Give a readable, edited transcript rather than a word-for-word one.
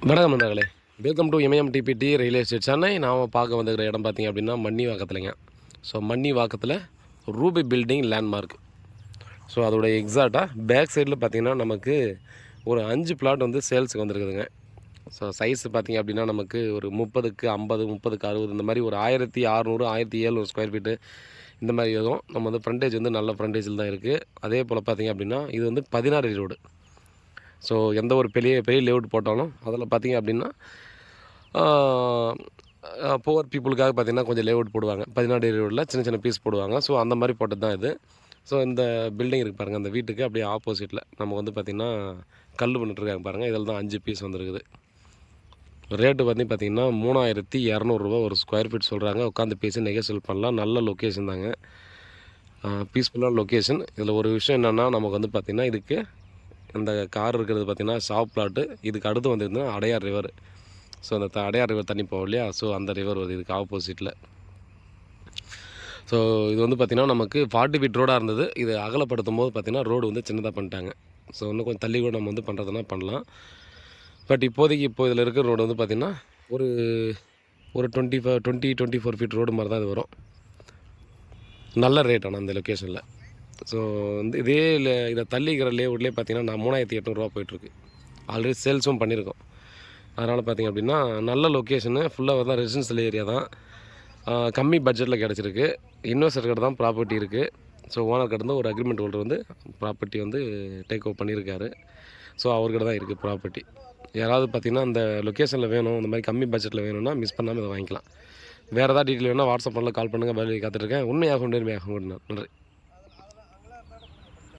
வணக்கம் நண்பர்களே, welcome to MMTPT real estate Chennai. நாம் பார்க்க வந்துக்கிற இடம் பார்த்திங்க அப்படின்னா மன்னிவாக்கத்துலைங்க. ஸோ மன்னிவாக்கத்தில் ரூபி பில்டிங் லேண்ட்மார்க். ஸோ அதோடைய எக்ஸாக்டாக பேக் சைடில் பார்த்திங்கன்னா நமக்கு ஒரு 5 பிளாட் வந்து சேல்ஸுக்கு வந்துருக்குதுங்க. ஸோ சைஸ் பார்த்திங்க அப்படின்னா நமக்கு ஒரு 30க்கு 50, 30க்கு 60 இந்த மாதிரி ஒரு 1600, 1700 ஸ்கொயர் ஃபீட்டு இந்த மாதிரி இருக்கும். நம்ம வந்து ஃப்ரண்டேஜ் வந்து நல்ல ஃப்ரண்டேஜில் தான் இருக்குது. அதே போல் பார்த்திங்க அப்படின்னா இது வந்து 16 அடி ரோடு. ஸோ எந்த ஒரு பெரிய பெரிய லேஅவுட் போட்டாலும் அதில் பார்த்திங்க அப்படின்னா புவர் பீப்புளுக்காக பார்த்திங்கன்னா கொஞ்சம் லேஅவுட் போடுவாங்க. 16 அடி ரோடில் சின்ன சின்ன பீஸ் போடுவாங்க. ஸோ அந்த மாதிரி போட்டது தான் இது. ஸோ இந்த பில்டிங் இருக்குது பாருங்கள், அந்த வீட்டுக்கு அப்படியே ஆப்போசிட்டில் நம்ம வந்து பார்த்திங்கன்னா கல் பண்ணிட்டுருக்காங்க பாருங்கள். இதில் தான் 5 பீஸ் வந்துருக்குது. ரேட்டு வந்து பார்த்திங்கன்னா 3200 ரூபா ஒரு ஸ்கொயர் ஃபீட் சொல்கிறாங்க. உட்காந்து பேசி நெகோசியேட் பண்ணலாம். நல்ல லொக்கேஷன் தாங்க, பீஸ்ஃபுல்லான லொக்கேஷன். இதில் ஒரு விஷயம் என்னென்னா நமக்கு வந்து பார்த்திங்கன்னா இதுக்கு அந்த கார் இருக்கிறது பார்த்திங்கன்னா ஷாப் பிளாட்டு. இதுக்கு அடுத்து வந்துருந்துன்னா அடையார் ரிவர். ஸோ அந்த அடையார் ரிவர் தண்ணி போகும் இல்லையா, ஸோ அந்த ரிவர் வருது இதுக்கு ஆப்போசிட்டில். ஸோ இது வந்து பார்த்திங்கன்னா நமக்கு 40 ஃபீட் ரோடாக இருந்தது. இது அகலப்படுத்தும் போது பார்த்திங்கன்னா ரோடு வந்து சின்னதாக பண்ணிட்டாங்க. ஸோ இன்னும் கொஞ்சம் தள்ளி கூட நம்ம வந்து பண்ணுறதுனா பண்ணலாம். பட் இப்போதைக்கு இதில் இருக்கிற ரோடு வந்து பார்த்திங்கன்னா ஒரு 24 ஃபீட் ரோடு மாதிரி தான் இது வரும். நல்ல ரேட் ஆனால் அந்த லொக்கேஷனில். ஸோ வந்து இதை தள்ளிக்கிற லேஅவுட்லேயே பார்த்திங்கன்னா நான் 3800 போயிட்டுருக்கு. ஆல்ரெடி சேல்ஸும் பண்ணியிருக்கோம். அதனால் பார்த்திங்க அப்படின்னா நல்ல லொக்கேஷனு, ஃபுல்லாக தான் ரெசிடென்ஷியல் ஏரியா தான். கம்மி பட்ஜெட்டில் கிடச்சிருக்கு. இன்வெஸ்டர் கிட்ட தான் ப்ராப்பர்ட்டி இருக்குது. ஸோ ஓனர் கிட்ட ஒரு அக்ரிமெண்ட் ஹோல்டர் வந்து ப்ராப்பர்ட்டி வந்து டேக் ஓவர் பண்ணியிருக்காரு. ஸோ அவர்கிட்ட தான் இருக்குது ப்ராப்பர்ட்டி. யாராவது பார்த்திங்கன்னா அந்த லொக்கேஷனில் வேணும், இந்த மாதிரி கம்மி பட்ஜெட்டில் வேணும்னா மிஸ் பண்ணாமல் இதை வாங்கிக்கலாம். வேறு ஏதாவது டீட்டெயில் வேணால் வாட்ஸ்அப் பண்ணல, கால் பண்ணுங்கள், பதில் காத்துட்ருக்கேன். உண்மையாகவும் நேர்மையாகவும் நன்றி.